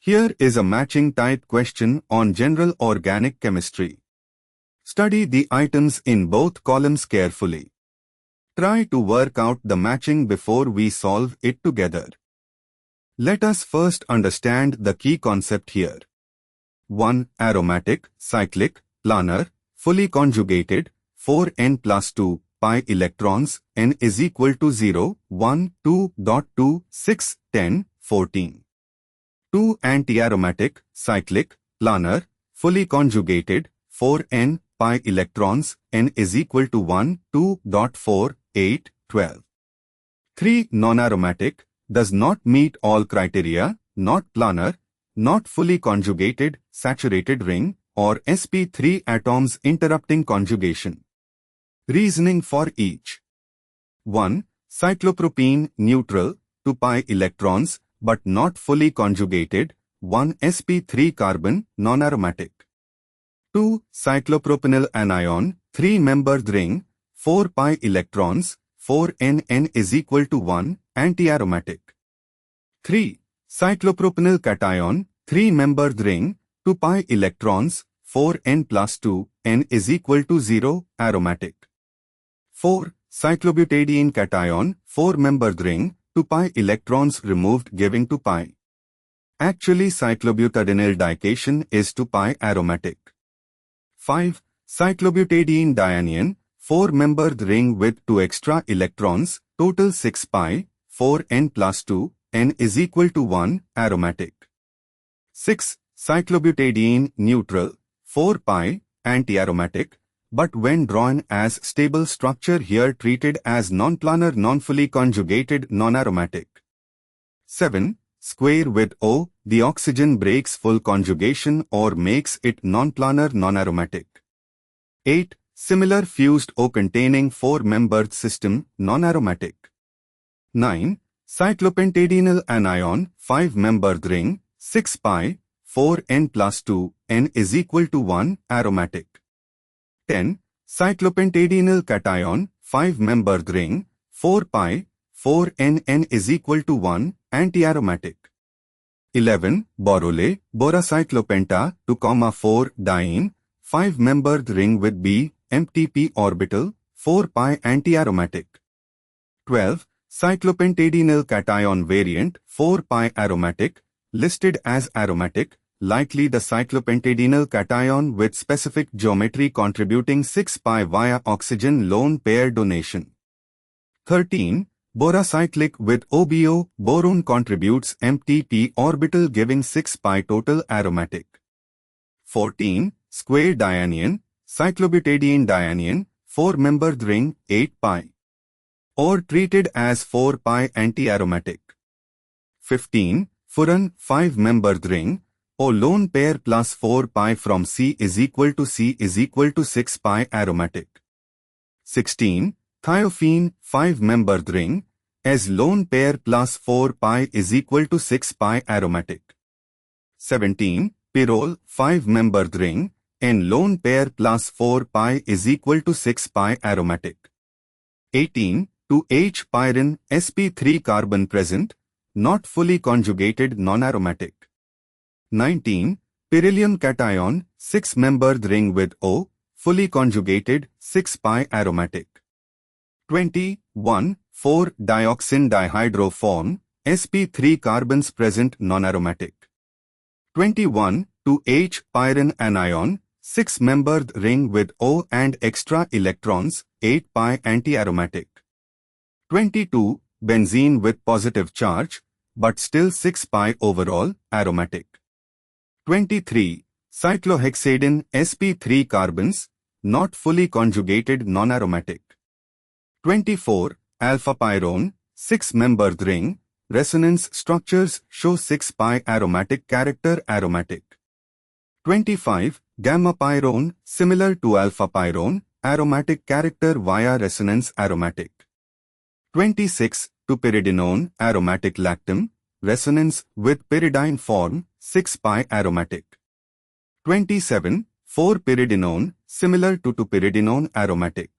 Here is a matching type question on general organic chemistry. Study the items in both columns carefully. Try to work out the matching before we solve it together. Let us first understand the key concept here. 1. Aromatic, cyclic, planar, fully conjugated, 4n plus 2, pi electrons, n is equal to 0, 1, 2.2, 6, 10, 14. 2. Anti-aromatic, cyclic, planar, fully conjugated, 4n, pi electrons, n is equal to 1, 2.4, 8, 12. 3. Non-aromatic, does not meet all criteria, not planar, not fully conjugated, saturated ring, or sp3 atoms interrupting conjugation. Reasoning for each. 1. Cyclopropene, neutral, 2 pi electrons, but not fully conjugated, 1 sp3 carbon, non-aromatic. 2. Cyclopropenyl anion, 3-membered ring, 4 pi electrons, 4n, n is equal to 1, anti-aromatic. 3. Cyclopropenyl cation, 3-membered ring, 2 pi electrons, 4n plus 2, n is equal to 0, aromatic. 4. Cyclobutadiene cation, 4-membered ring, 2 pi electrons removed giving 2 pi. Actually cyclobutadenyl dication is 2 pi aromatic. 5. Cyclobutadiene dianion, 4-membered ring with 2 extra electrons, total 6 pi, 4n plus 2, n is equal to 1, aromatic. 6. Cyclobutadiene neutral, 4 pi, anti-aromatic, but when drawn as stable structure here treated as non-planar non-fully conjugated non-aromatic. 7. Square with O, the oxygen breaks full conjugation or makes it non-planar non-aromatic. 8. Similar fused O containing 4-membered system, non-aromatic. 9. Cyclopentadienyl anion, 5-membered ring, 6 pi, 4n plus 2, n is equal to 1, aromatic. 10. Cyclopentadienyl cation, 5-membered ring, 4 pi, 4n, n is equal to 1, anti-aromatic. 11. Borole, boracyclopenta, 2,4 diene, 5-membered ring with B, empty p orbital, 4 pi anti-aromatic. 12. Cyclopentadienyl cation variant, 4 pi aromatic, listed as aromatic, likely the cyclopentadienyl cation with specific geometry contributing 6 pi via oxygen lone pair donation. 13. Boracyclic with OBO, boron contributes empty p orbital giving 6 pi total aromatic. 14. Square dianion, cyclobutadiene dianion, 4-membered ring, 8 pi. Or treated as 4 pi anti-aromatic. 15. Furan, 5-membered ring, O lone pair plus 4 pi from C is equal to 6 pi aromatic. 16. Thiophene, 5-membered ring, as lone pair plus 4 pi is equal to 6 pi aromatic. 17. Pyrrole, 5-membered ring, and lone pair plus 4 pi is equal to 6 pi aromatic. 18. 2H pyrin, sp3 carbon present, not fully conjugated non-aromatic. 19. Beryllium cation, 6-membered ring with O, fully conjugated, 6 pi aromatic. 20. 1,4-dioxin dihydroform, sp3 carbons present non-aromatic. 21. 2H pyrin anion, 6-membered ring with O and extra electrons, 8 pi anti-aromatic. 22. Benzene with positive charge, but still 6 pi overall, aromatic. 23. Cyclohexadiene, sp3 carbons, not fully conjugated non-aromatic. 24. Alpha-pyrrone, 6-membered ring, resonance structures show 6 pi aromatic character aromatic. 25. Gamma-pyrrone, similar to alpha-pyrrone, aromatic character via resonance aromatic. 26. 2-pyridinone, aromatic lactam, resonance with pyridine form, 6 pi aromatic. 27. 4-pyridinone, similar to 2-pyridinone aromatic.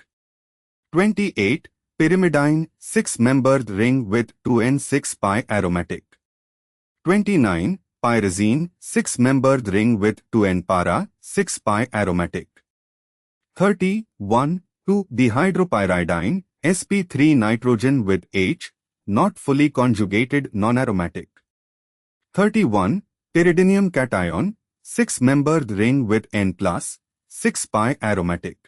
28. Pyrimidine, 6-membered ring with 2n 6 pi aromatic. 29. pyrazine, 6-membered ring with 2N-para, 6-pi aromatic. 30. 1,2-dihydropyridine, sp3 nitrogen with H, not fully conjugated non-aromatic. 31. Pyridinium cation, 6-membered ring with N+, 6-pi aromatic.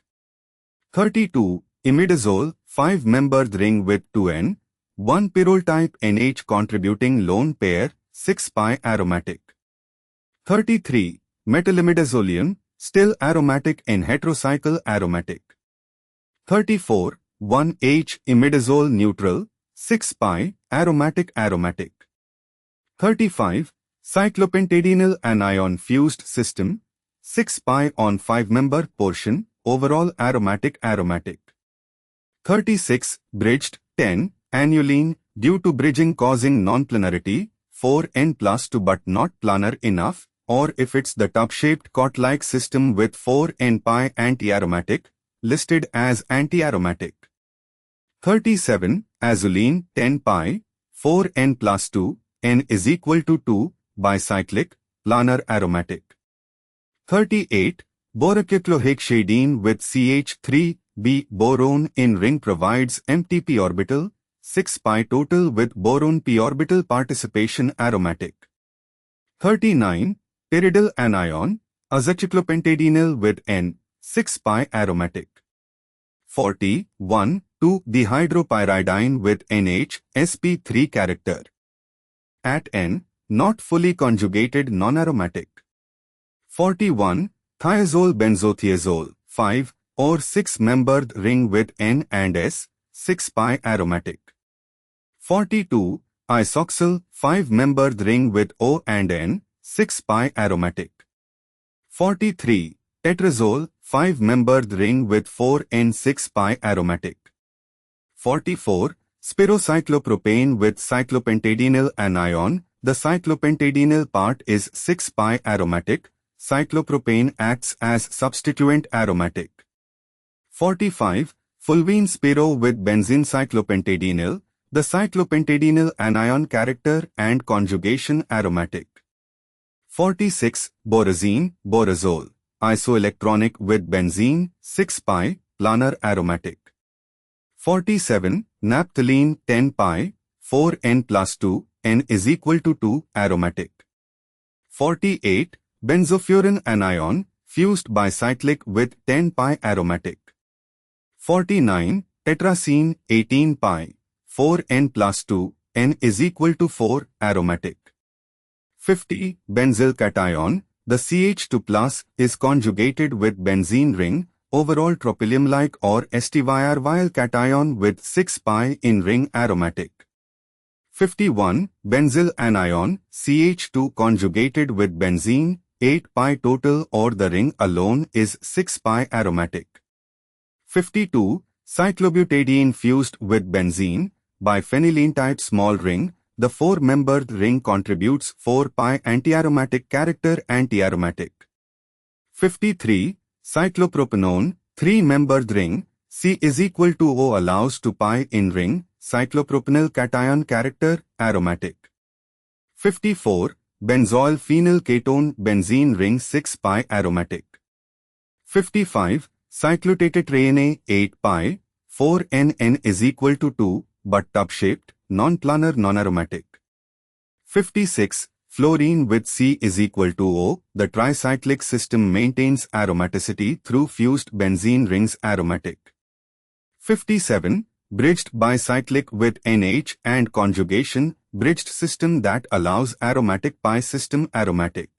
32. Imidazole, 5-membered ring with 2N, 1 pyrrole type NH contributing lone pair, 6-pi aromatic. 33. Metylimidazolium, still aromatic in heterocycle aromatic. 34. 1H imidazole neutral, 6-pi aromatic. 35. Cyclopentadienyl anion fused system, 6-pi on 5-member portion, overall aromatic. 36. Bridged, 10, aniline, due to bridging causing non-planarity, 4N+2 but not planar enough, or if it's the tub-shaped cot-like system with 4N-pi anti-aromatic, listed as anti-aromatic. 37. Azulene, 10-pi, 4N+2, N is equal to 2, bicyclic, planar aromatic. 38. Borocyclohexadiene with CH3b boron in ring provides empty p orbital, 6-pi total with boron p orbital participation aromatic. 39. Pyridyl anion, azaciclopentadienyl with N, 6-pi aromatic. 40. 1,2-dihydropyridine with NH, sp3 character. At N, not fully conjugated non-aromatic. 41. Thiazole benzothiazole, 5 or 6-membered ring with N and S, 6-pi aromatic. 42. Isoxyl, 5-membered ring with O and N, 6-pi aromatic. 43. Tetrazole, 5-membered ring with 4N, 6-pi aromatic. 44. Spirocyclopropane with cyclopentadienyl anion, the cyclopentadienyl part is 6-pi aromatic, cyclopropane acts as substituent aromatic. 45. Fulvene spiro with benzene cyclopentadienyl, the cyclopentadienyl anion character and conjugation aromatic. 46. Borazine, borazole, isoelectronic with benzene, 6-pi, planar aromatic. 47. Naphthalene, 10-pi, 4N+2, N is equal to 2, aromatic. 48. Benzofuran anion, fused bicyclic with 10-pi aromatic. 49. Tetracene, 18-pi, 4N+2, N is equal to 4, aromatic. 50. Benzyl cation, the CH2+ is conjugated with benzene ring, overall tropylium-like or STYR-vial cation with 6-pi in ring aromatic. 51. Benzyl anion, CH2 conjugated with benzene, 8-pi total or the ring alone is 6-pi aromatic. 52. Cyclobutadiene fused with benzene, biphenylene type small ring, the 4-membered ring contributes 4-pi antiaromatic character antiaromatic. 53. Cyclopropanone, 3-membered ring, C is equal to O allows 2-pi in ring, cyclopropenyl cation character, aromatic. 54. Benzoyl phenyl ketone benzene ring 6-pi aromatic. 55. Cyclotetraene 8-pi, 4NN is equal to 2, but tub-shaped, non-planar non-aromatic. 56. Fluorine with C is equal to O, the tricyclic system maintains aromaticity through fused benzene rings aromatic. 57. Bridged bicyclic with NH and conjugation, bridged system that allows aromatic pi system aromatic.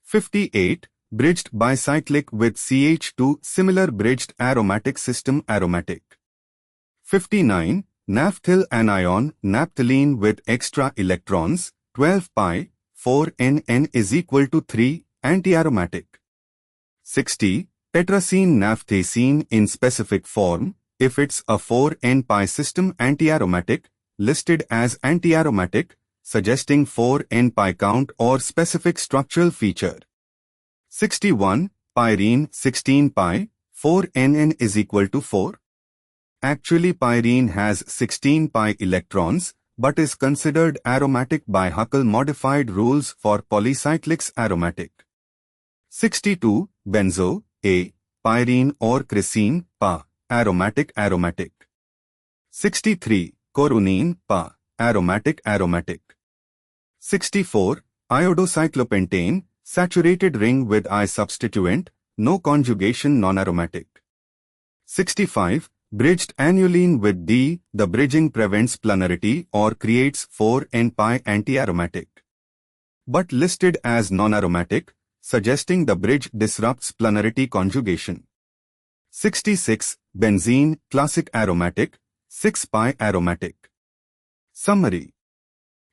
58. Bridged bicyclic with CH2 similar bridged aromatic system aromatic. 59. Naphthyl anion naphthalene with extra electrons, 12-pi, 4NN is equal to 3, antiaromatic. 60. Tetracene naphthacene in specific form, if it's a 4N-pi system antiaromatic, listed as antiaromatic, suggesting 4N-pi count or specific structural feature. 61. Pyrene 16-pi, 4NN is equal to 4. Actually pyrene has 16-pi electrons, but is considered aromatic by Huckel modified rules for polycyclics aromatic. 62. Benzo, A, pyrene or chrysene, Pa, aromatic. 63. Corunine, Pa, aromatic. 64. Iodocyclopentane, saturated ring with I substituent, no conjugation, non-aromatic. 65. Bridged aniline with D, the bridging prevents plunarity or creates 4N-pi anti-aromatic, but listed as non-aromatic, suggesting the bridge disrupts plunarity conjugation. 66. Benzene, classic aromatic, 6-pi aromatic. Summary.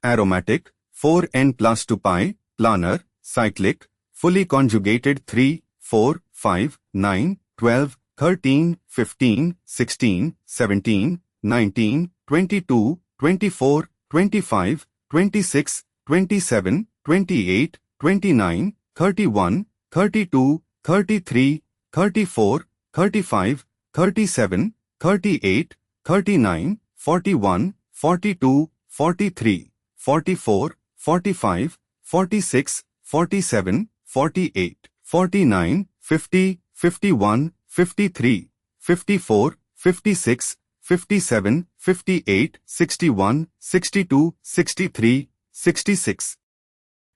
Aromatic, 4N plus 2-pi, planar, cyclic, fully conjugated 3, 4, 5, 9, 12, 13, 15, 16, 17, 19, 22, 24, 25, 26, 27, 28, 29, 31, 32, 33, 34, 35, 37, 38, 39, 41, 42, 43, 44, 45, 46, 47, 48, 49, 50, 51, 53, 54, 56, 57, 58, 61, 62, 63, 66.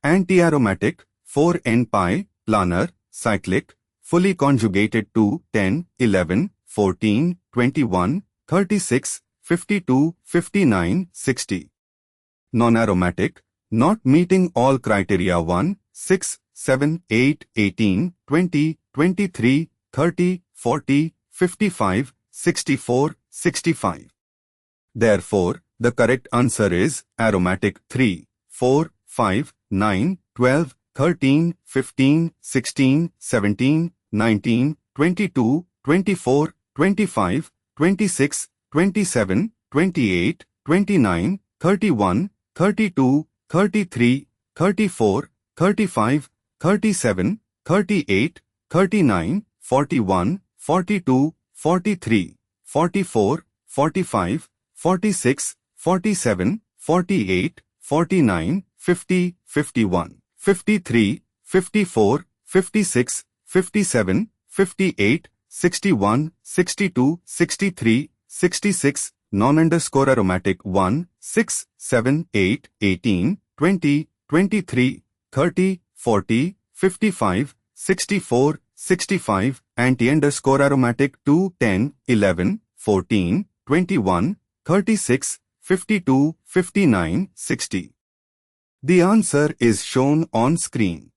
Anti-aromatic, 4N-pi, planar, cyclic, fully conjugated 2, 10, 11, 14, 21, 36, 52, 59, 60. Non-aromatic, not meeting all criteria 1, 6, 7, 8, 18, 20, 23, 30, 40, 55, 64, 65. Therefore, the correct answer is aromatic 3, 4, 5, 9, 12, 13, 15, 16, 17, 19, 22, 24, 25, 26, 27, 28, 29, 31, 32, 33, 34, 35, 37, 38, 39, 41, 42, 43, 44, 45, 46, 47, 48, 49, 50, 51, 53, 54, 56, 57, 58, 61, 62, 63, 66, non-aromatic 1, 6, 7, 8, 18, 20, 23, 30, 40, 55, 64, 65, anti-aromatic 2, 10, 11, 14, 21, 36, 52, 59, 60. The answer is shown on screen.